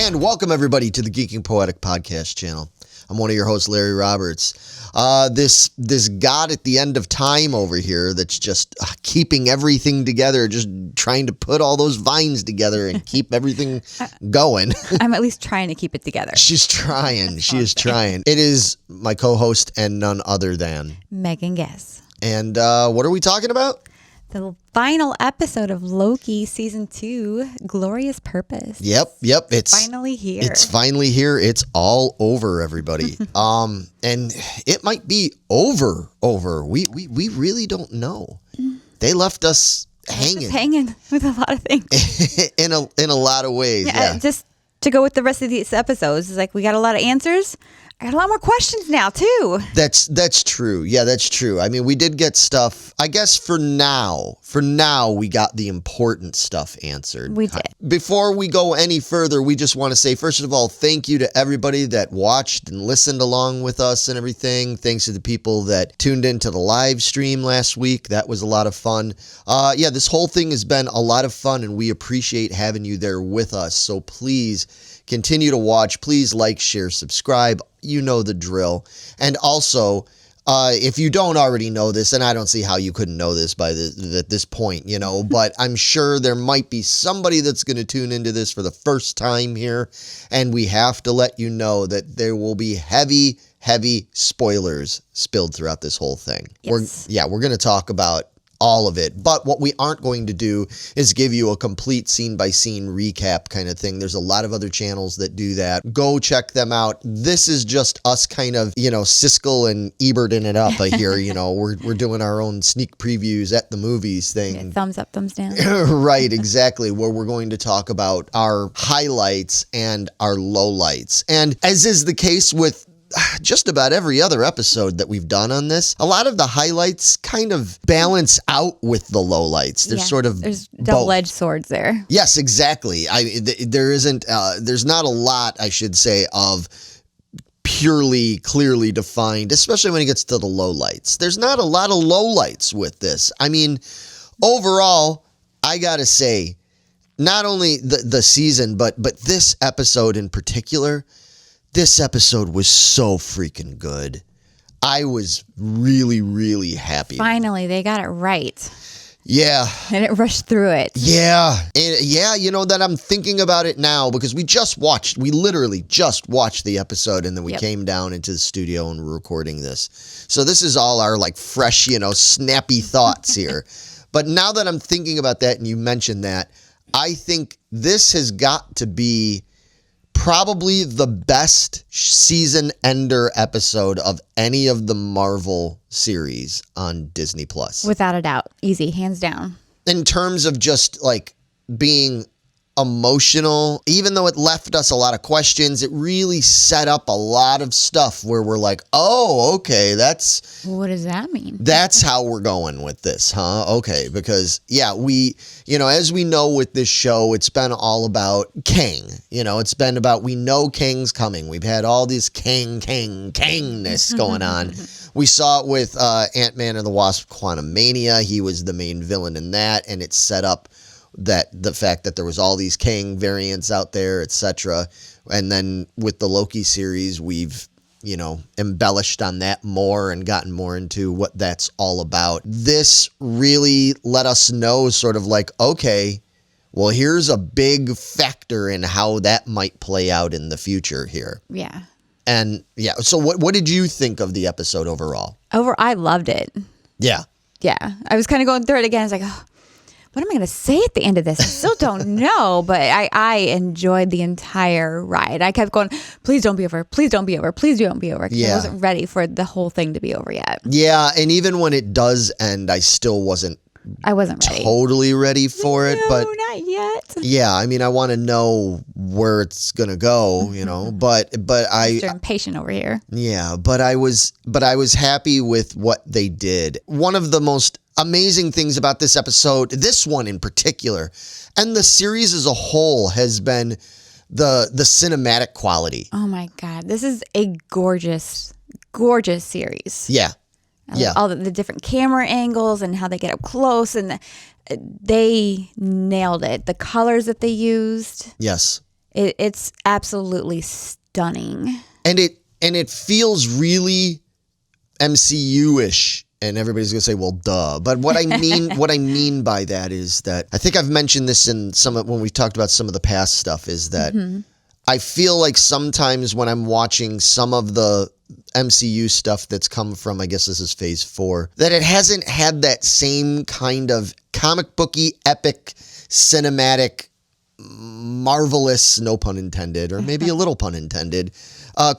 And welcome everybody to the Geeking Poetic Podcast channel. I'm one of your hosts, Larry Roberts. This God at the end of time over here that's just keeping everything together, just trying to put all those vines together and keep everything going. I'm at least trying to keep it together. She's trying. She is trying. It is my co-host and none other than Megan Guess. And what are we talking about? The final episode of LOKI Season 2, Glorious Purpose. Yep. It's finally here. It's finally here. It's all over, everybody. And it might be over. We really don't know. They left us hanging with a lot of things. in a lot of ways. Yeah. Just to go with the rest of these episodes, it's like we got a lot of answers. I got a lot more questions now, too. That's true. Yeah, that's true. I mean, we did get stuff. I guess for now, we got the important stuff answered. We did. Before we go any further, we just want to say, first of all, thank you to everybody that watched and listened along with us and everything. Thanks to the people that tuned into the live stream last week. That was a lot of fun. Yeah, this whole thing has been a lot of fun, and we appreciate having you there with us. So please continue to watch. Please like, share, subscribe. You know the drill. And also, if you don't already know this, and I don't see how you couldn't know this at this point, but I'm sure there might be somebody that's going to tune into this for the first time here, and we have to let you know that there will be heavy spoilers spilled throughout this whole thing. Yes. We're going to talk about all of it. But what we aren't going to do is give you a complete scene-by-scene recap kind of thing. There's a lot of other channels that do that. Go check them out. This is just us kind of, Siskel and Eberting it up here. We're doing our own sneak previews at the movies thing. Yeah, thumbs up, thumbs down. Right, exactly. Where we're going to talk about our highlights and our lowlights. And as is the case with just about every other episode that we've done on this, a lot of the highlights kind of balance out with the lowlights. There's double-edged swords there. Yes, exactly. There's not a lot, I should say, of purely clearly defined, especially when it gets to the lowlights. There's not a lot of lowlights with this. I mean, overall, I gotta say, not only the season, but this episode in particular. This episode was so freaking good. I was really, really happy. Finally, they got it right. Yeah. And it rushed through it. Yeah. That I'm thinking about it now because we literally just watched the episode and then we came down into the studio and we're recording this. So this is all our fresh, snappy thoughts here. But now that I'm thinking about that and you mentioned that, I think this has got to be probably the best season ender episode of any of the Marvel series on Disney Plus. Without a doubt. Easy. Hands down. In terms of just being emotional, even though it left us a lot of questions, it really set up a lot of stuff where we're like, oh, okay, what does that mean? That's how we're going with this, huh? Okay, because we, as we know with this show, it's been all about Kang. It's been about, we know Kang's coming. We've had all this Kangness going on. We saw it with Ant-Man and the Wasp: Quantumania. He was the main villain in that, and it set up the fact that there was all these Kang variants out there, etc. And then with the Loki series, we've embellished on that more and gotten more into what that's all about. This really let us know sort of okay, well, here's a big factor in how that might play out in the future here. Yeah. And so what did you think of the episode overall? I loved it. Yeah. Yeah. I was kind of going through it again. I was like, oh, what am I going to say at the end of this? I still don't know, but I enjoyed the entire ride. I kept going, please don't be over. Please don't be over. Please don't be over. I wasn't ready for the whole thing to be over yet. Yeah, and even when it does end, I still wasn't ready. Totally ready for it, but not yet. Yeah, I mean, I want to know where it's gonna go, but Mr. Impatient over here. Yeah, but I was happy with what they did. One of the most amazing things about this episode, this one in particular, and the series as a whole, has been the cinematic quality. Oh my God, this is a gorgeous series. Yeah. All the different camera angles and how they get up close, and they nailed it. The colors that they used. Yes. It's absolutely stunning. And it feels really MCU-ish. And everybody's gonna say, "Well, duh." But what I mean by that is that I think I've mentioned this in when we talked about some of the past stuff. Is that I feel like sometimes when I'm watching some of the MCU stuff that's come from, I guess this is Phase 4, that it hasn't had that same kind of comic booky, epic, cinematic, marvelous, no pun intended, or maybe a little pun intended,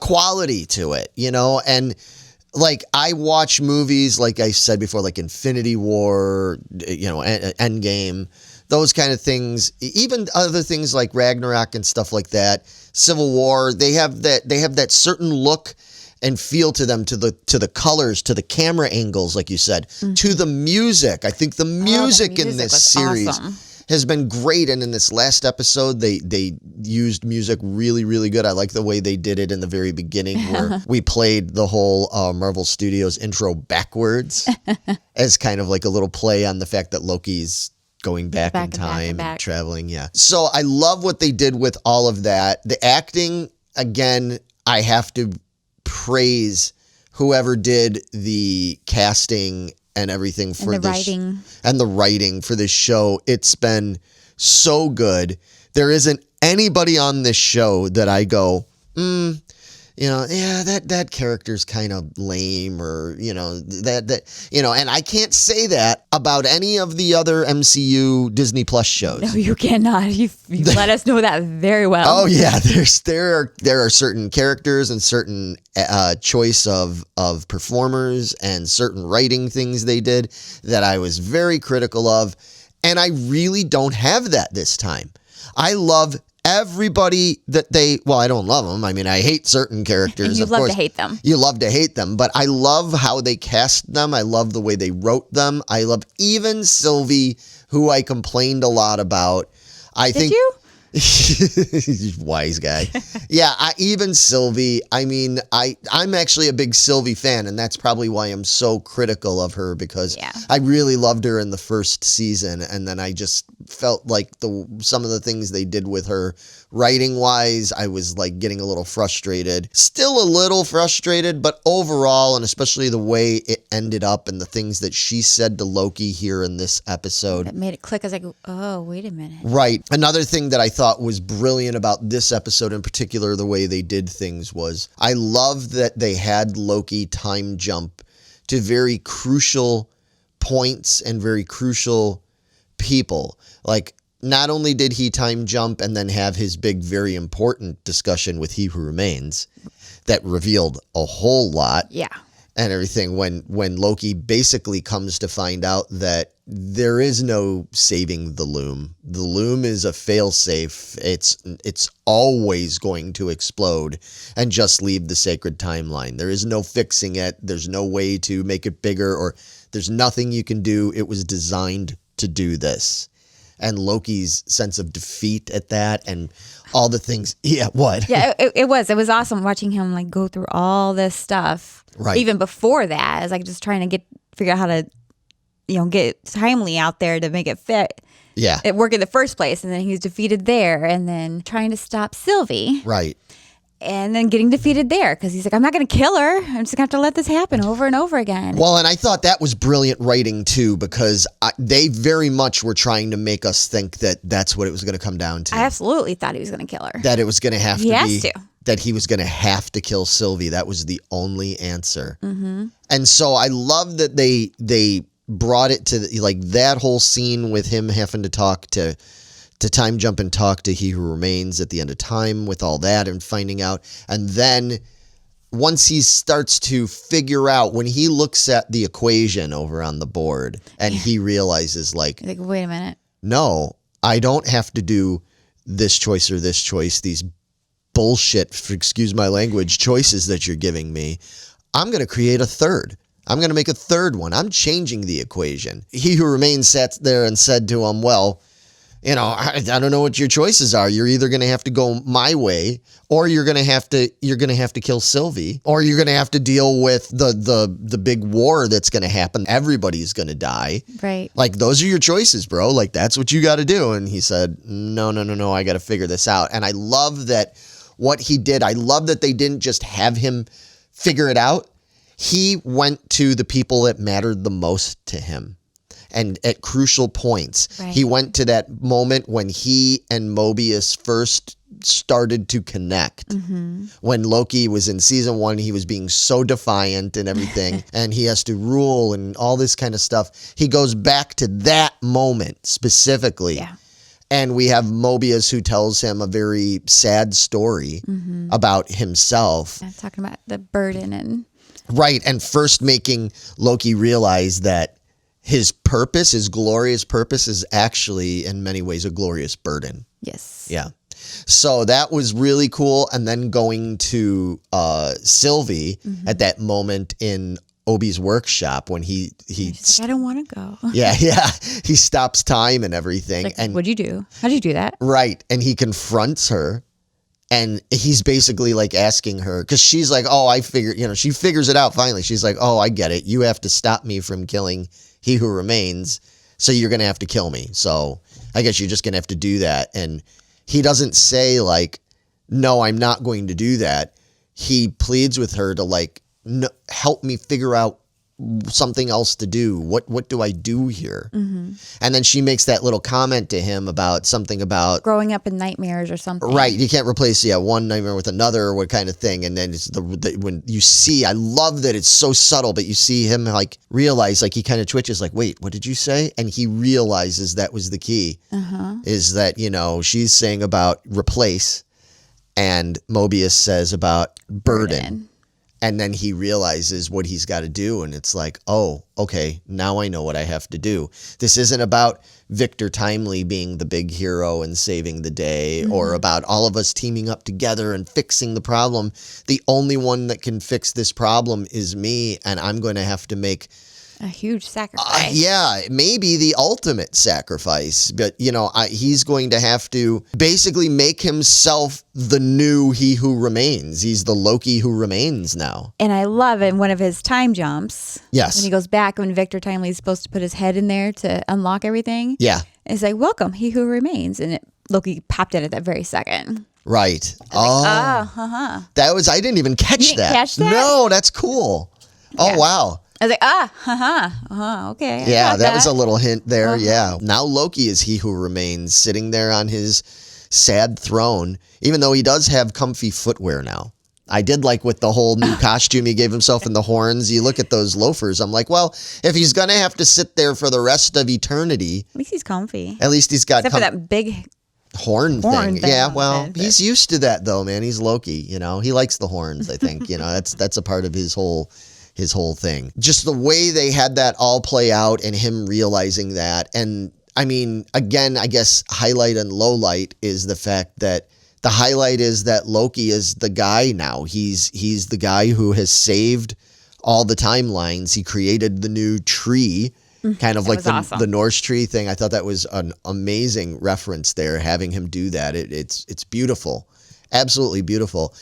quality to it, and. Like, I watch movies, like I said before, like Infinity War, Endgame, those kind of things, even other things like Ragnarok and stuff like that, Civil War, they have that certain look and feel to them, to the colors, to the camera angles, like you said, to the music. I think the music in this series has been great, and in this last episode, they used music really, really good. I like the way they did it in the very beginning, where we played the whole Marvel Studios intro backwards as kind of like a little play on the fact that Loki's going back in time and traveling. Yeah. So I love what they did with all of that. The acting, again, I have to praise whoever did the casting and everything for this and the writing for this show. It's been so good. There isn't anybody on this show that I go, that character's kind of lame, or and I can't say that about any of the other MCU Disney Plus shows. No, you cannot. You let us know that very well. Oh yeah, there are certain characters and certain choice of performers and certain writing things they did that I was very critical of, and I really don't have that this time. I love everybody that I don't love them. I mean, I hate certain characters. You love to hate them. You love to hate them, but I love how they cast them. I love the way they wrote them. I love even Sylvie, who I complained a lot about. Did you? Wise guy. Yeah, even Sylvie. I mean, I'm actually a big Sylvie fan, and that's probably why I'm so critical of her, because I really loved her in the first season, and then I just felt like some of the things they did with her writing wise, I was like getting a little frustrated. Still a little frustrated, but overall, and especially the way it ended up and the things that she said to Loki here in this episode. That made it click. I was like, oh, wait a minute. Right. Another thing that I thought was brilliant about this episode in particular, the way they did things, was I love that they had Loki time jump to very crucial points and very crucial people. Like, not only did he time jump and then have his big, very important discussion with He Who Remains that revealed a whole lot. Yeah. And everything, when Loki basically comes to find out that there is no saving the loom. The loom is a failsafe. It's always going to explode and just leave the sacred timeline. There is no fixing it. There's no way to make it bigger, or there's nothing you can do. It was designed to do this. And Loki's sense of defeat at that, and all the things. Yeah, what? Yeah, it was awesome watching him like go through all this stuff. Right. Even before that, I was like just trying to figure out how to, get Timely out there to make it fit. Yeah. It work in the first place, and then he was defeated there, and then trying to stop Sylvie. Right. And then getting defeated there, because he's like, I'm not going to kill her. I'm just going to have to let this happen over and over again. Well, and I thought that was brilliant writing, too, because they very much were trying to make us think that that's what it was going to come down to. I absolutely thought he was going to kill her. That it was going to have to be. To. That he was going to have to kill Sylvie. That was the only answer. Mm-hmm. And so I love that they brought it to like that whole scene with him having to talk to time jump and talk to He Who Remains at the end of time, with all that and finding out. And then once he starts to figure out, when he looks at the equation over on the board and he realizes like, wait a minute. No, I don't have to do this choice or this choice, these bullshit, excuse my language, choices that you're giving me. I'm going to create a third. I'm going to make a third one. I'm changing the equation. He Who Remains sat there and said to him, well, You know, I don't know what your choices are. You're either going to have to go my way, or you're going to have to kill Sylvie, or you're going to have to deal with the big war that's going to happen. Everybody's going to die. Right. Like, those are your choices, bro. Like, that's what you got to do. And he said, no, I got to figure this out. And I love that what he did. I love that they didn't just have him figure it out. He went to the people that mattered the most to him. And at crucial points, he went to that moment when he and Mobius first started to connect. Mm-hmm. When Loki was in season 1, he was being so defiant and everything, and he has to rule and all this kind of stuff. He goes back to that moment specifically. Yeah. And we have Mobius who tells him a very sad story about himself. Yeah, talking about the burden and... Right, and first making Loki realize that his purpose, his glorious purpose, is actually in many ways a glorious burden. Yes. Yeah. So that was really cool. And then going to Sylvie at that moment in Obi's workshop when he's like, I don't want to go. Yeah. He stops time and everything. Like, and what'd you do? How'd you do that? Right. And he confronts her. And he's basically like asking her, because she's like, oh, I figured, she figures it out finally. She's like, oh, I get it. You have to stop me from killing He Who Remains. So you're going to have to kill me. So I guess you're just going to have to do that. And he doesn't say like, no, I'm not going to do that. He pleads with her to like, no, help me figure out something else to do. What do I do here? Mm-hmm. And then she makes that little comment to him about something about growing up in nightmares or something. Right. You can't replace one nightmare with another or what kind of thing. And then it's when you see, I love that it's so subtle, but you see him like realize, like he kind of twitches like, wait, what did you say? And he realizes that was the key is that, she's saying about replace and Mobius says about burden. And then he realizes what he's got to do. And it's like, oh, okay, now I know what I have to do. This isn't about Victor Timely being the big hero and saving the day or about all of us teaming up together and fixing the problem. The only one that can fix this problem is me. And I'm going to have to make a huge sacrifice. Maybe the ultimate sacrifice. But, he's going to have to basically make himself the new He Who Remains. He's the Loki who remains now. And I love in one of his time jumps. Yes. When he goes back when Victor Timely is supposed to put his head in there to unlock everything. Yeah. And it's like, welcome, He Who Remains. And Loki popped in at that very second. Right. That was, I didn't even catch you didn't catch that? No, that's cool. Oh, wow. I was like, okay. Yeah, that was a little hint there. Yeah. Now Loki is He Who Remains, sitting there on his sad throne, even though he does have comfy footwear now. I did like with the whole new costume he gave himself and the horns. You look at those loafers. I'm like, well, if he's going to have to sit there for the rest of eternity. At least he's comfy. At least he's got Except for that big horn thing. Yeah, well, he's used to that though, man. He's Loki, He likes the horns, I think. That's a part of his whole thing. Just the way they had that all play out and him realizing that. And I mean, again, I guess highlight and low light is the fact that the highlight is that Loki is the guy now. He's the guy who has saved all the timelines. He created the new tree, kind of like the Norse tree thing. I thought that was an amazing reference there, having him do that. It's beautiful. Absolutely beautiful.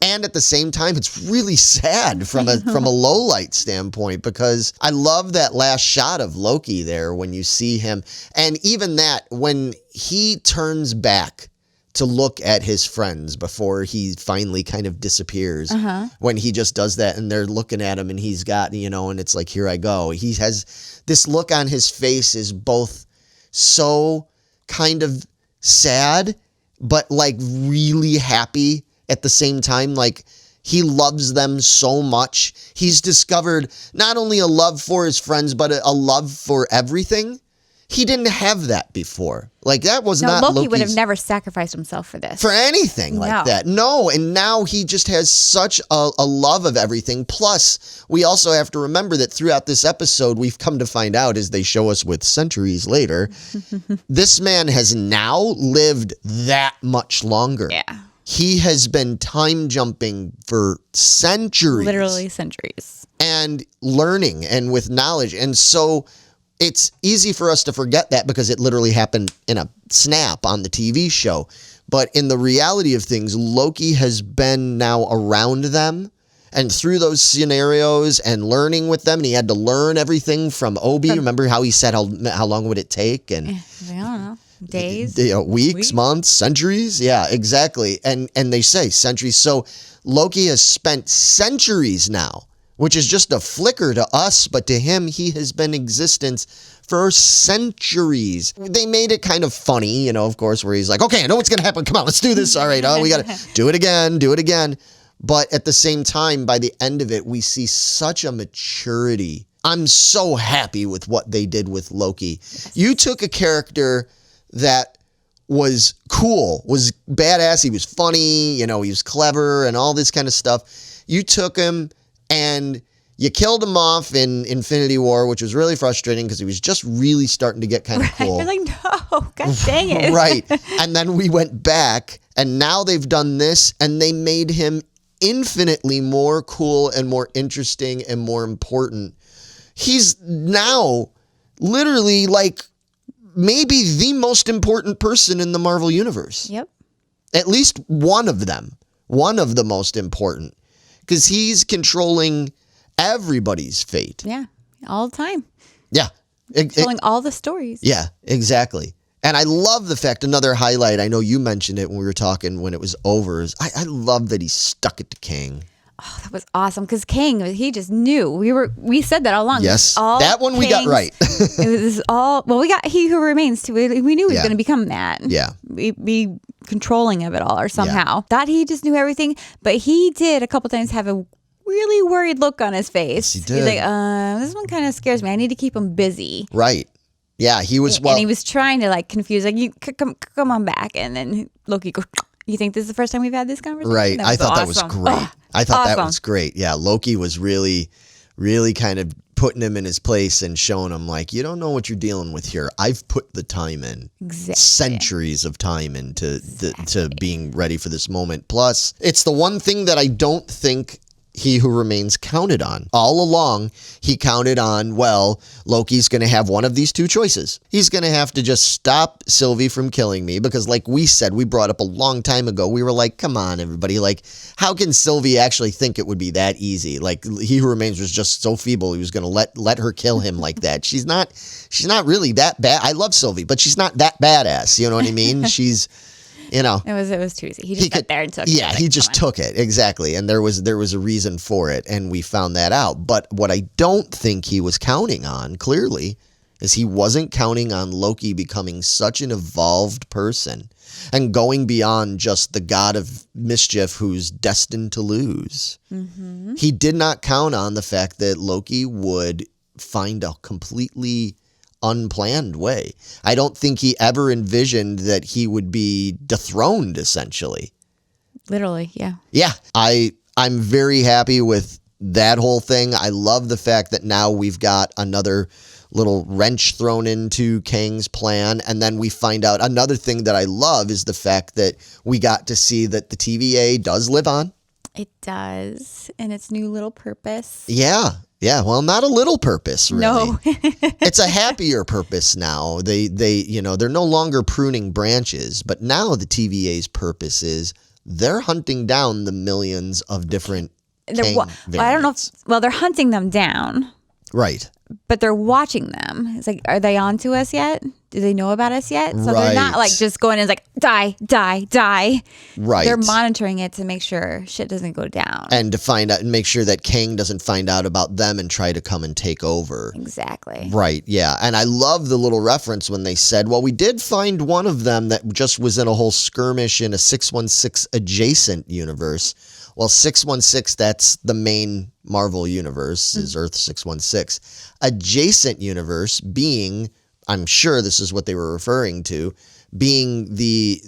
And at the same time, it's really sad from a low light standpoint, because I love that last shot of Loki there when you see him. And even that, when he turns back to look at his friends before he finally kind of disappears, when he just does that and they're looking at him and he's got, and it's like, here I go. He has this look on his face is both so kind of sad, but like really happy at the same time. Like he loves them so much. He's discovered not only a love for his friends, but a love for everything. He didn't have that before. Like that was not Loki would have never sacrificed himself for this. For anything like that. No. And now he just has such a love of everything. Plus, we also have to remember that throughout this episode, we've come to find out, as they show us with centuries later, this man has now lived that much longer. Yeah. He has been time jumping for centuries. Literally centuries. And learning and with knowledge. And so it's easy for us to forget that because it literally happened in a snap on the TV show. But in the reality of things, Loki has been now around them and through those scenarios and learning with them. And he had to learn everything from Obi. Remember how he said how long would it take? And I don't know. Days? Weeks, months, centuries. Yeah, exactly. And they say centuries. So Loki has spent centuries now, which is just a flicker to us, but to him, he has been in existence for centuries. They made it kind of funny, of course, where he's like, okay, I know what's going to happen. Come on, let's do this. All right, we got to do it again. But at the same time, by the end of it, we see such a maturity. I'm so happy with what they did with Loki. Yes. You took a character that was cool, was badass. He was funny, he was clever and all this kind of stuff. You took him and you killed him off in Infinity War, which was really frustrating because he was just really starting to get kind of cool. You're like, no, god dang it. Right. And then we went back and now they've done this and they made him infinitely more cool and more interesting and more important. He's now literally like maybe the most important person in the Marvel Universe. Yep. At least one of them. One of the most important. Because he's controlling everybody's fate. Yeah. All the time. Yeah. Controlling all the stories. Yeah, exactly. And I love the fact, another highlight, I know you mentioned it when we were talking when it was over, is I love that he stuck it to Kang. Oh, that was awesome because Kang, he just knew. We said that all along. Yes, that one we got right. It was all, well, we got He Who Remains too. We knew he was going to become that. Yeah. Be controlling of it all or somehow. Thought he just knew everything, but he did a couple times have a really worried look on his face. Yes, he did. He's like, this one kind of scares me. I need to keep him busy. Right. Yeah, he was, and he was trying to like confuse, like, you come on back. And then Loki goes, you think this is the first time we've had this conversation? Right. I thought that was great. Oh, I thought awesome. that was great. Yeah, Loki was really, really kind of putting him in his place and showing him like, you don't know what you're dealing with here. I've put the time in. Exactly. Centuries of time into to being ready for this moment. Plus, it's the one thing that I don't think He Who Remains counted on. All along, he counted on, well, Loki's going to have one of these two choices. He's going to have to just stop Sylvie from killing me because like we said, we brought up a long time ago, we were like, come on, everybody. Like, how can Sylvie actually think it would be that easy? Like, He Who Remains was just so feeble. He was going to let her kill him like that. She's not really that bad. I love Sylvie, but she's not that badass. You know what I mean? She's... It was too easy. He just got there and took it. Yeah, he just took it. Exactly. And there was a reason for it. And we found that out. But what I don't think he was counting on, clearly, is he wasn't counting on Loki becoming such an evolved person and going beyond just the god of mischief who's destined to lose. Mm-hmm. He did not count on the fact that Loki would find a completely unplanned way. I don't think he ever envisioned that he would be dethroned, essentially. Literally, yeah. Yeah, I'm very happy with that whole thing. I love the fact that now we've got another little wrench thrown into Kang's plan, and then we find out another thing that I love is the fact that we got to see that the TVA does live on. It does, in its new little purpose. Yeah. Yeah, well, not a little purpose, really. No. It's a happier purpose now. They're no longer pruning branches, but now the TVA's purpose is they're hunting down the millions of different Kang variants. I don't know if, they're hunting them down. Right. But they're watching them. It's like, are they on to us yet? Do they know about us yet? So they're not like just going in and like, die. Right. They're monitoring it to make sure shit doesn't go down. And to find out and make sure that Kang doesn't find out about them and try to come and take over. Exactly. Right, yeah. And I love the little reference when they said, well, we did find one of them that just was in a whole skirmish in a 616 adjacent universe. Well, 616, that's the main Marvel universe, is Earth 616. Adjacent universe being, I'm sure this is what they were referring to, being the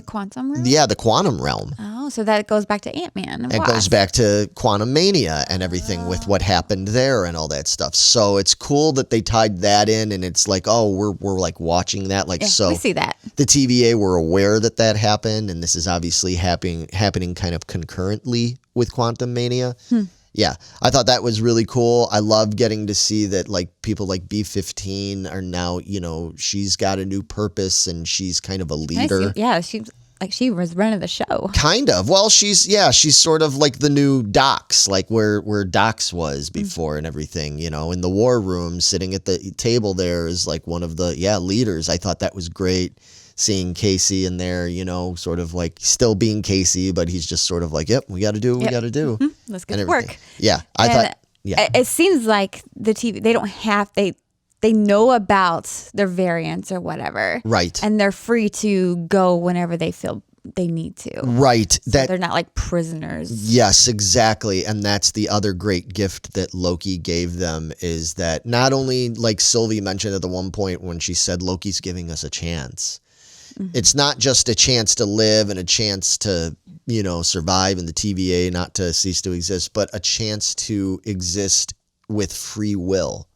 quantum realm? Yeah, the quantum realm. Oh, so that goes back to Ant-Man. It goes back to Quantum Mania and everything with what happened there and all that stuff. So it's cool that they tied that in, and it's like, oh, we're like watching that. Like, so we see that. The TVA were aware that happened, and this is obviously happening kind of concurrently with Quantum Mania. Yeah, I thought that was really cool. I loved getting to see that like people like B-15 are now, she's got a new purpose and she's kind of a leader. Yeah, she was running the show. Kind of. Well, she's sort of like the new Docs, like where Docs was before and everything, in the war room, sitting at the table there is like one of the leaders. I thought that was great. Seeing Casey in there, sort of like still being Casey, but he's just sort of like, yep, we got to do what we got to do. Mm-hmm. Let's get to work. Yeah, I thought. Yeah, it seems like the TV, they don't have, they know about their variants or whatever. Right. And they're free to go whenever they feel they need to. Right. So they're not like prisoners. Yes, exactly. And that's the other great gift that Loki gave them, is that not only, like Sylvie mentioned at the one point when she said, Loki's giving us a chance. Mm-hmm. It's not just a chance to live and a chance to, survive in the TVA, not to cease to exist, but a chance to exist with free will.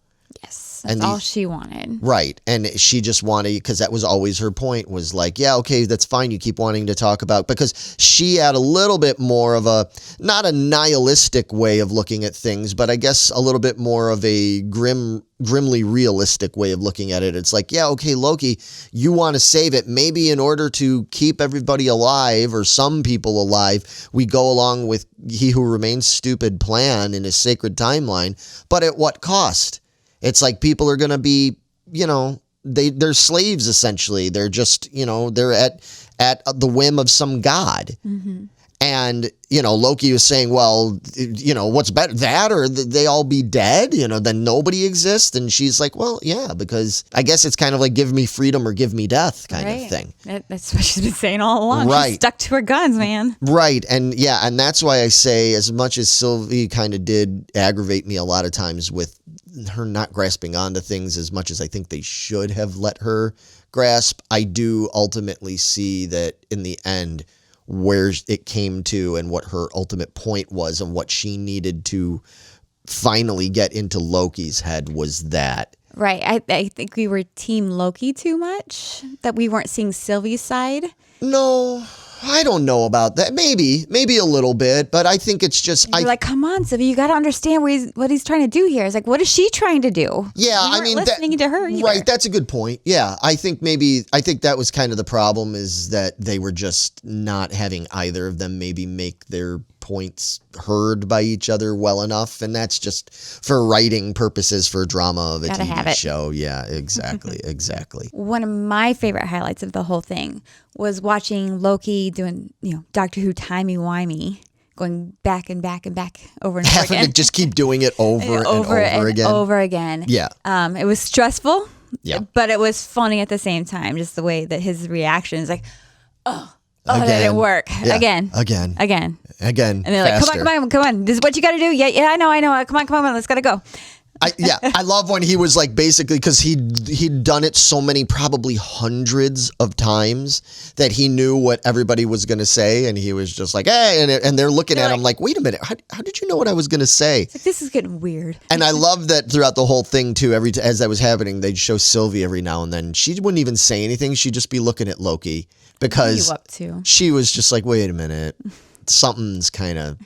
Yes, that's all she wanted. Right. And she just wanted, because that was always her point, was like, yeah, okay, that's fine. You keep wanting to talk about, because she had a little bit more of a, not a nihilistic way of looking at things, but I guess a little bit more of a grimly realistic way of looking at it. It's like, yeah, okay, Loki, you want to save it. Maybe in order to keep everybody alive, or some people alive, we go along with He Who Remains Stupid plan in his sacred timeline, but at what cost? It's like people are going to be, they're slaves essentially. They're just, they're at the whim of some god. Mm-hmm. And, Loki was saying, well, what's better, that or they all be dead, then nobody exists. And she's like, well, yeah, because I guess it's kind of like give me freedom or give me death kind of thing. That's what she's been saying all along. Right. She's stuck to her guns, man. Right. And and that's why I say, as much as Sylvie kind of did aggravate me a lot of times with her not grasping onto things as much as I think they should have let her grasp, I do ultimately see that in the end, where it came to and what her ultimate point was and what she needed to finally get into Loki's head was that. Right. I think we were team Loki too much, that we weren't seeing Sylvie's side. No, I don't know about that. Maybe a little bit, but I think it's just... You're like, come on, Sylvie, you got to understand what he's trying to do here. It's like, what is she trying to do? Yeah, we weren't listening to her either. Right, that's a good point. Yeah, I think that was kind of the problem, is that they were just not having either of them maybe make their points heard by each other well enough, and that's just for writing purposes, for drama of a TV show. Yeah, exactly. One of my favorite highlights of the whole thing was watching Loki doing, Doctor Who timey-wimey, going back and back and back over and over again. Having to just keep doing it over again. Yeah. It was stressful, yeah, but it was funny at the same time, just the way that his reaction is like, that didn't work. Yeah. Again. And they're like, come on. This is what you got to do. Yeah, I know. Come on. Let's got to go. I love when he was like, basically, because he'd done it so many, probably hundreds of times, that he knew what everybody was going to say, and he was just like, hey, and they're looking at him like, wait a minute, how did you know what I was going to say? Like, this is getting weird. And I love that throughout the whole thing too. As that was happening, they'd show Sylvie every now and then. She wouldn't even say anything. She'd just be looking at Loki, because she was just like, wait a minute. Something's kind of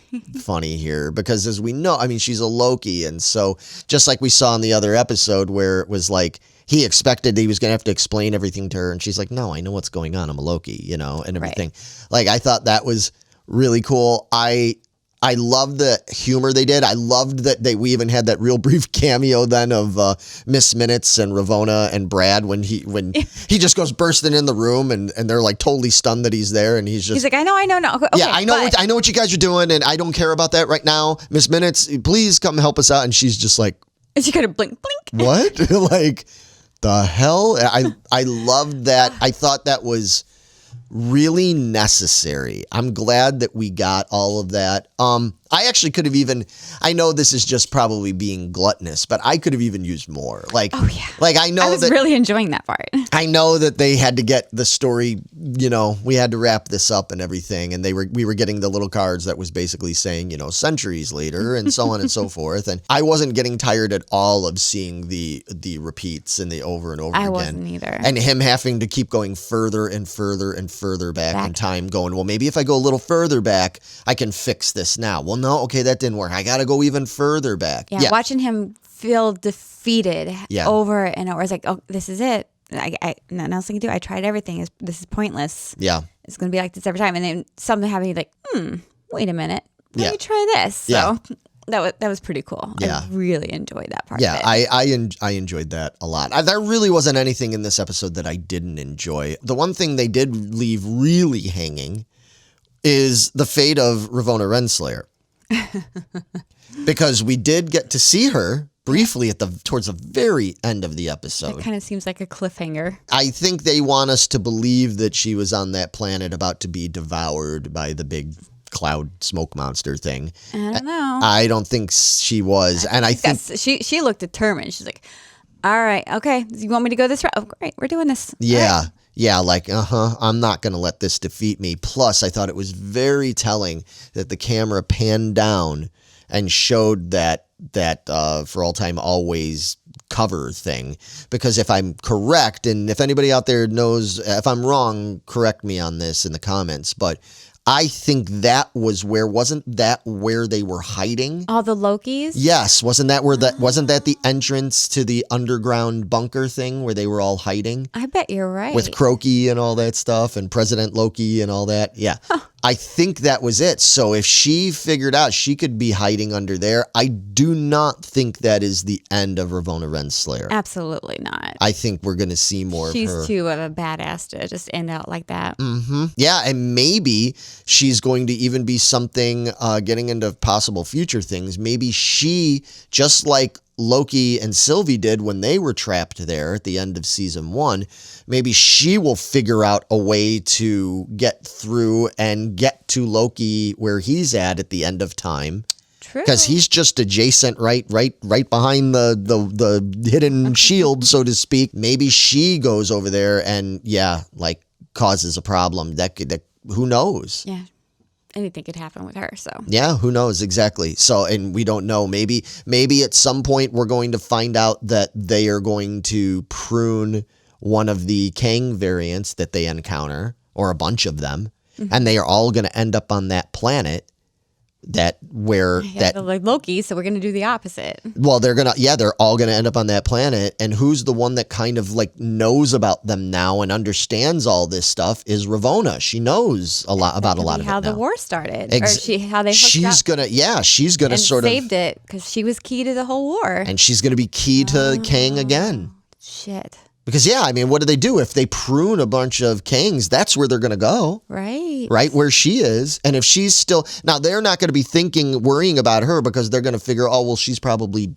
funny here, because as we know, she's a Loki. And so just like we saw in the other episode where it was like, he expected he was going to have to explain everything to her. And she's like, no, I know what's going on. I'm a Loki, and everything. Right. Like, I thought that was really cool. I loved the humor they did. I loved that we even had that real brief cameo then of Miss Minutes and Ravonna and Brad when he just goes bursting in the room and they're like totally stunned that he's there, and he's like, I know. No. Okay, yeah, I know what you guys are doing, and I don't care about that right now. Miss Minutes, please come help us out. And she's just like, and she kind of blink. What? Like, the hell? I loved that. I thought that was really necessary. I'm glad that we got all of that. I actually could have even, I know this is just probably being gluttonous, but I could have even used more. Like, oh yeah. Like, I know I was really enjoying that part. I know that they had to get the story, we had to wrap this up and everything. And we were getting the little cards that was basically saying, centuries later and so on and so forth. And I wasn't getting tired at all of seeing the repeats and the over and over again. I wasn't either. And him having to keep going further and further and further back in time, going, well, maybe if I go a little further back, I can fix this now. Well, no, okay, that didn't work. I got to go even further back. Yeah, watching him feel defeated over and over. It's like, oh, this is it. I nothing else I can do. I tried everything. This is pointless. Yeah. It's going to be like this every time. And then something happening like, wait a minute. Let me try this. So that was pretty cool. Yeah. I really enjoyed that part. Yeah, of it. I enjoyed that a lot. There really wasn't anything in this episode that I didn't enjoy. The one thing they did leave really hanging is the fate of Ravonna Renslayer. Because we did get to see her briefly towards the very end of the episode. That kind of seems like a cliffhanger. I think they want us to believe that she was on that planet about to be devoured by the big cloud smoke monster thing. I don't know. I don't think she was. And I think she looked determined. She's like, all right, okay. You want me to go this route? Oh, great. We're doing this. Yeah. Right. Yeah, like, I'm not going to let this defeat me. Plus, I thought it was very telling that the camera panned down and showed that for all time always cover thing. Because if I'm correct, and if anybody out there knows, if I'm wrong, correct me on this in the comments, but I think that was wasn't that where they were hiding? All the Lokis? Yes. Wasn't that the entrance to the underground bunker thing where they were all hiding? I bet you're right. With Croaky and all that stuff and President Loki and all that. Yeah. Huh. I think that was it. So if she figured out she could be hiding under there, I do not think that is the end of Ravonna Renslayer. Absolutely not. I think we're going to see more of her. She's too of a badass to just end out like that. Mm-hmm. Yeah, and maybe she's going to even be something, getting into possible future things. Maybe she, just like Loki and Sylvie did when they were trapped there at the end of season 1, maybe she will figure out a way to get through and get to Loki where he's at the end of time. True. Because he's just adjacent, right behind the hidden shield, so to speak. Maybe she goes over there and causes a problem. That who knows? Yeah. Anything could happen with her, so. Yeah, who knows exactly. So, and we don't know. Maybe at some point we're going to find out that they are going to prune one of the Kang variants that they encounter, or a bunch of them, and they are all going to end up on that planet. Like Loki, so we're gonna do the opposite. Well, they're all gonna end up on that planet, and who's the one that kind of knows about them now and understands all this stuff is Ravonna. She knows a lot about a lot of it now. How the war started, how they hooked she's up. She's gonna and sort saved it because she was key to the whole war, and she's gonna be key to Kang again. Shit. Because, what do they do? If they prune a bunch of Kangs, that's where they're going to go. Right. Right where she is. And if she's still... Now, they're not going to be worrying about her because they're going to figure, she's probably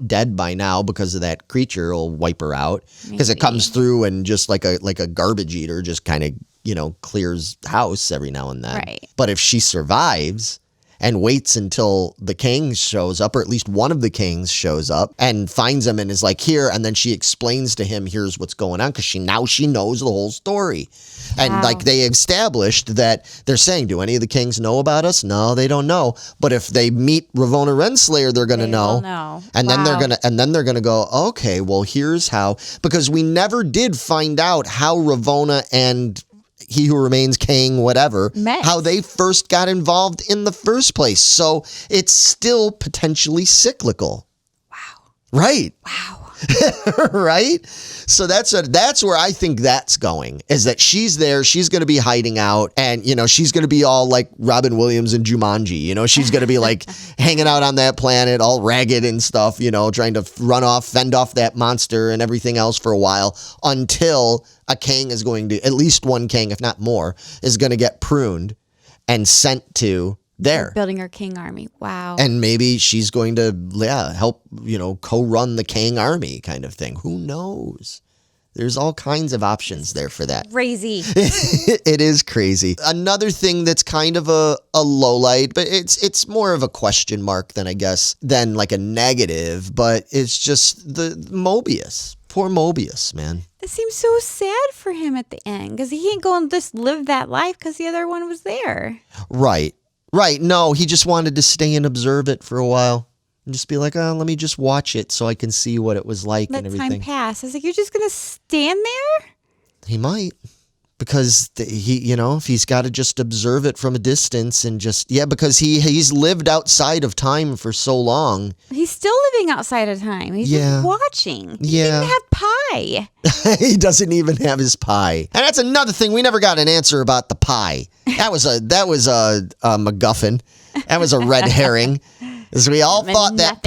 dead by now because of that creature will wipe her out. Because it comes through and just like a garbage eater just kind of, clears house every now and then. Right. But if she survives... and waits until the Kang shows up, or at least one of the Kangs shows up and finds him and is like, here. And then she explains to him, here's what's going on. Because she knows the whole story. Wow. And they established that they're saying, do any of the Kangs know about us? No, they don't know. But if they meet Ravonna Renslayer, they're going to know. And then they're going to go, okay, well, here's how. Because we never did find out how Ravonna and He Who Remains, Kang, whatever, how they first got involved in the first place. So it's still potentially cyclical. Wow. Right. Wow. Right? So that's where I think that's going, is that she's there, she's going to be hiding out, and, she's going to be all like Robin Williams and Jumanji, she's going to be like hanging out on that planet, all ragged and stuff, trying to fend off that monster and everything else for a while until a Kang is going to, at least one Kang, if not more, is going to get pruned and sent to there. Building her Kang army. Wow. And maybe she's going to help, co-run the Kang army kind of thing. Who knows? There's all kinds of options there for that. Crazy. It is crazy. Another thing that's kind of a low light, but it's more of a question mark than like a negative, but it's just the Mobius. Poor Mobius, man. It seems so sad for him at the end because he can't go and just live that life because the other one was there. Right. No, he just wanted to stay and observe it for a while and just be like, let me just watch it so I can see what it was like and everything. Let time pass. I was like, you're just going to stand there? He might. because if he's got to just observe it from a distance and just, because he's lived outside of time for so long. He's still living outside of time. He's just watching. He didn't even have pie. He doesn't even have his pie. And that's another thing. We never got an answer about the pie. That was a MacGuffin. That was a red herring. As we all thought that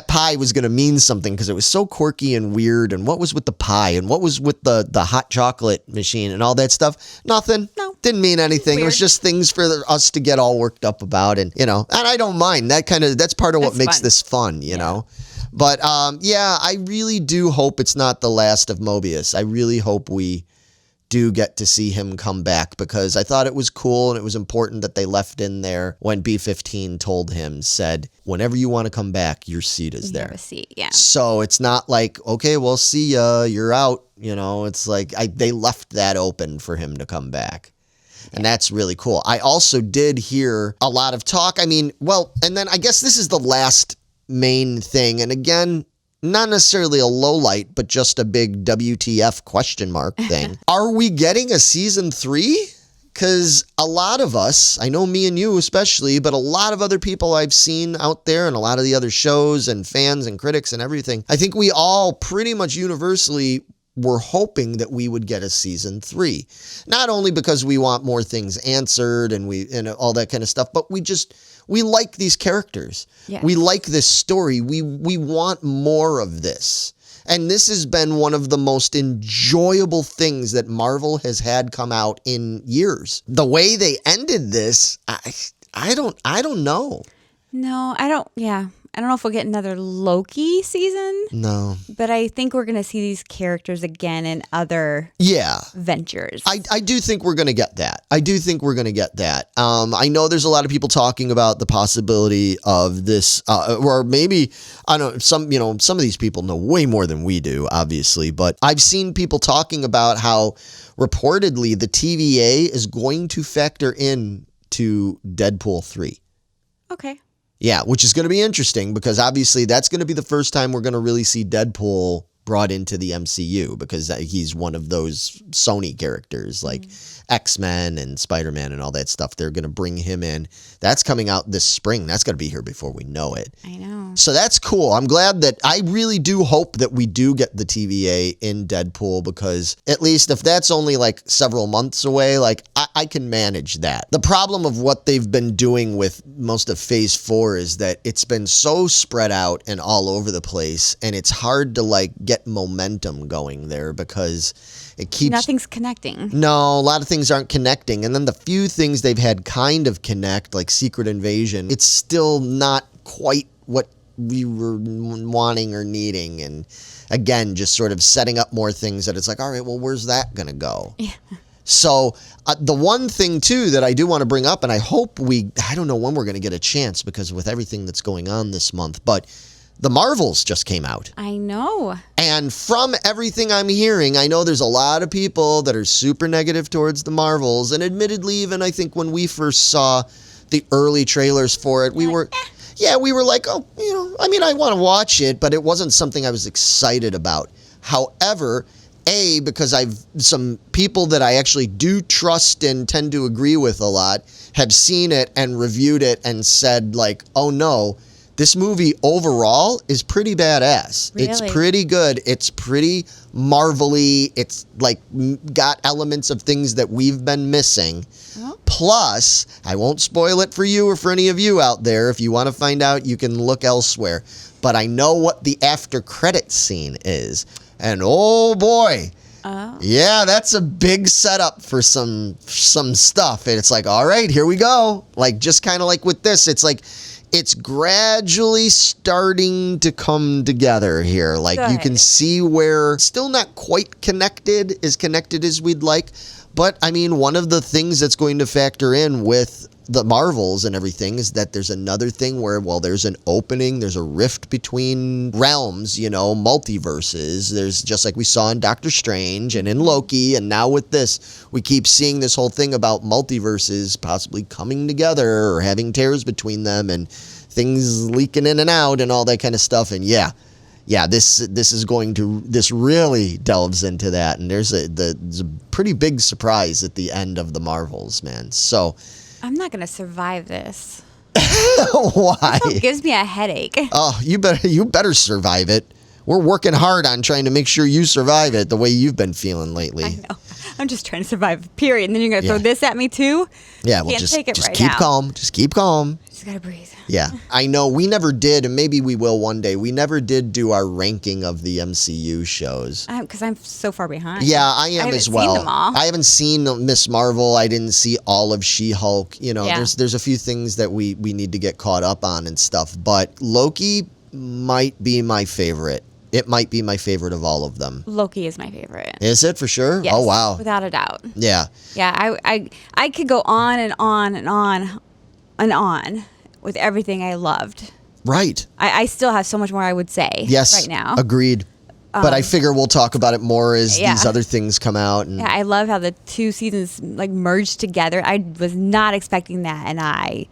pie was going to mean something because it was so quirky and weird. And what was with the pie and what was with the hot chocolate machine and all that stuff? Nothing. No. Didn't mean anything. Weird. It was just things for us to get all worked up about. And, and I don't mind. That's part of what makes this fun, you know? But, I really do hope it's not the last of Mobius. I really hope we do get to see him come back because I thought it was cool and it was important that they left in there when B-15 said, whenever you want to come back, your seat is there. You have a seat, yeah. So it's not like, okay, well, see ya, you're out. It's like they left that open for him to come back. And that's really cool. I also did hear a lot of talk. And then I guess this is the last main thing. And again, not necessarily a low light, but just a big WTF question mark thing. Are we getting a season 3? Because a lot of us, I know me and you especially, but a lot of other people I've seen out there and a lot of the other shows and fans and critics and everything, I think we all pretty much universally were hoping that we would get a season 3. Not only because we want more things answered and all that kind of stuff, but we like these characters. Yes. We like this story. We want more of this. And this has been one of the most enjoyable things that Marvel has had come out in years. The way they ended this, I don't know. No, I don't. Yeah. I don't know if we'll get another Loki season. No. But I think we're going to see these characters again in other ventures. I do think we're going to get that. I know there's a lot of people talking about the possibility of this, or maybe, I don't know, some of these people know way more than we do, obviously. But I've seen people talking about how reportedly the TVA is going to factor in to Deadpool 3. Okay. Yeah, which is going to be interesting because obviously that's going to be the first time we're going to really see Deadpool brought into the MCU because he's one of those Sony characters like X-Men and Spider-Man and all that stuff. They're going to bring him in. That's coming out this spring. That's going to be here before we know it. I know. So that's cool. I'm glad that I really do hope that we do get the TVA in Deadpool because at least if that's only like several months away, like I can manage that. The problem of what they've been doing with most of Phase 4 is that it's been so spread out and all over the place and it's hard to like get momentum going there because it keeps... Nothing's connecting. No, a lot of things aren't connecting. And then the few things they've had kind of connect, like Secret Invasion, it's still not quite what we were wanting or needing. And again, just sort of setting up more things that it's like, all right, well, where's that going to go? Yeah. So the one thing, too, that I do want to bring up, and I hope I don't know when we're going to get a chance because with everything that's going on this month, but the Marvels just came out. I know. And from everything I'm hearing, I know there's a lot of people that are super negative towards the Marvels. And admittedly, even I think when we first saw the early trailers for it, we were like, oh, I want to watch it, but it wasn't something I was excited about. However, because some people that I actually do trust and tend to agree with a lot have seen it and reviewed it and said like, oh no, this movie overall is pretty badass. Really? It's pretty good. It's pretty Marvel-y. It's like got elements of things that we've been missing. Oh. Plus, I won't spoil it for you or for any of you out there. If you want to find out, you can look elsewhere. But I know what the after credits scene is. And oh boy. Oh. Yeah, that's a big setup for some stuff. And it's like, all right, here we go. Like just kind of like with this, it's like it's gradually starting to come together here. Like you can see where still not quite connected as we'd like. But I mean, one of the things that's going to factor in with the Marvels and everything is that there's another thing where, well, there's an opening, there's a rift between realms, multiverses. There's just like we saw in Doctor Strange and in Loki, and now with this, we keep seeing this whole thing about multiverses possibly coming together or having tears between them and things leaking in and out and all that kind of stuff. And yeah, yeah, this really delves into that, and there's a pretty big surprise at the end of the Marvels, man. So I'm not gonna survive this. why? It gives me a headache. Oh, you better survive it. We're working hard on trying to make sure you survive it the way you've been feeling lately. I know. I'm just trying to survive, period. And then you're going to throw this at me, too? Yeah, well, Can't take it just right keep now. calm. Just keep calm. Just got to breathe. Yeah. I know we never did, and maybe we will one day. We never did do our ranking of the MCU shows. Because I'm so far behind. Yeah, I am as well. Seen them all. I haven't seen Miss Marvel. I didn't see all of She-Hulk. You know, Yeah. there's a few things that we need to get caught up on and stuff. But Loki might be my favorite. It might be my favorite of all of them. Loki is my favorite. Is it for sure? Yes, Oh, wow. without a doubt. Yeah. Yeah, I could go on and on and on and on with everything I loved. Right. I still have so much more I would say right now. Agreed. But I figure we'll talk about it more as these other things come out. And Yeah, I love how the two seasons like merged together. I was not expecting that, and I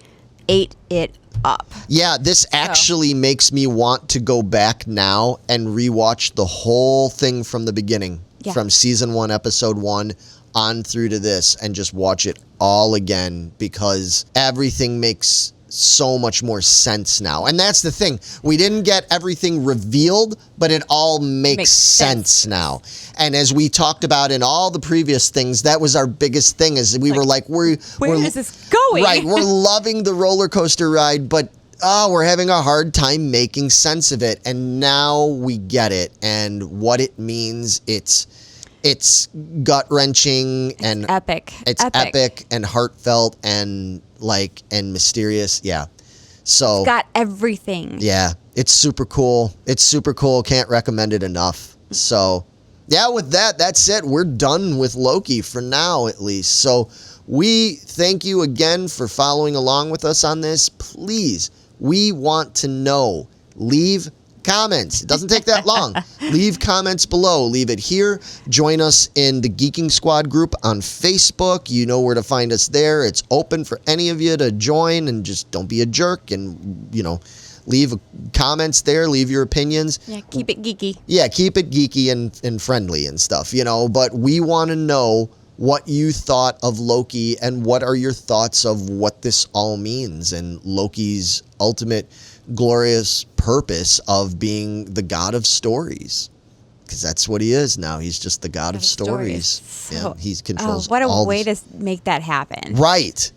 ate it up. yeah, this actually makes me want to go back now and rewatch the whole thing from the beginning, from season 1, episode 1 on through to this, and just watch it all again, because everything makes so much more sense now. And that's the thing. We didn't get everything revealed, but it all makes sense now. And as we talked about in all the previous things, that was our biggest thing, is we were like, where is this going? Right, we're loving the roller coaster ride, but we're having a hard time making sense of it. And now we get it, and what it means. It's gut-wrenching and epic. It's epic and heartfelt and mysterious. Yeah. So It's got everything. yeah, it's super cool. Can't recommend it enough. So yeah, with that, that's it. We're done with Loki for now, at least. So we thank you again for following along with us on this. Please, we want to know. Leave comments. It doesn't take that long. Leave comments below. Leave it here. Join us in the Geeking Squad group on Facebook. You know where to find us there. It's open for any of you to join, and just don't be a jerk, and leave comments there. Leave your opinions. Yeah, keep it geeky. Yeah, keep it geeky and friendly and stuff, but we want to know what you thought of Loki, and what are your thoughts of what this all means, and Loki's ultimate glorious purpose of being the god of stories, because that's what he is now. He's just the god of stories. So, he controls what a all way to make that happen. Right.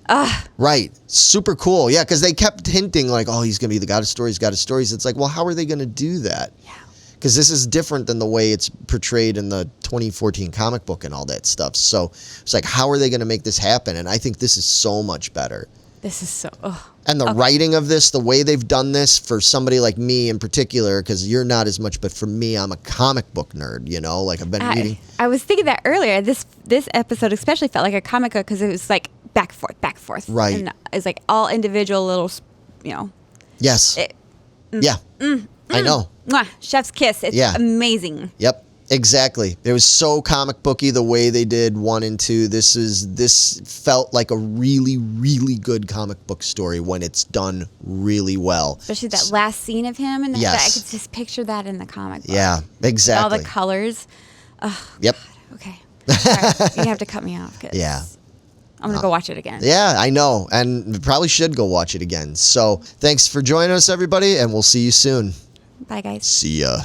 Right. Super cool. Yeah, because they kept hinting like, oh, he's going to be the god of stories. It's like, well, how are they going to do that? Yeah. Because this is different than the way it's portrayed in the 2014 comic book and all that stuff. So it's like, how are they going to make this happen? And I think this is so much better. This is so... And the writing of this, the way they've done this for somebody like me in particular, because you're not as much, but for me, I'm a comic book nerd, like I've been reading. I was thinking that earlier. This episode especially felt like a comic book, because it was like back and forth. Right. And it's like all individual little, Yes. I know. Mwah, chef's kiss. It's amazing. Yep. Exactly. It was so comic booky the way they did 1 and 2. This felt like a really, really good comic book story when it's done really well. Especially that last scene of him, and Yes. I could just picture that in the comic book. Yeah, exactly. All the colors. Yep. God. Okay. Sorry, you have to cut me off. 'Cause Yeah. I'm gonna go watch it again. Yeah, I know, and we probably should go watch it again. So thanks for joining us, everybody, and we'll see you soon. Bye, guys. See ya.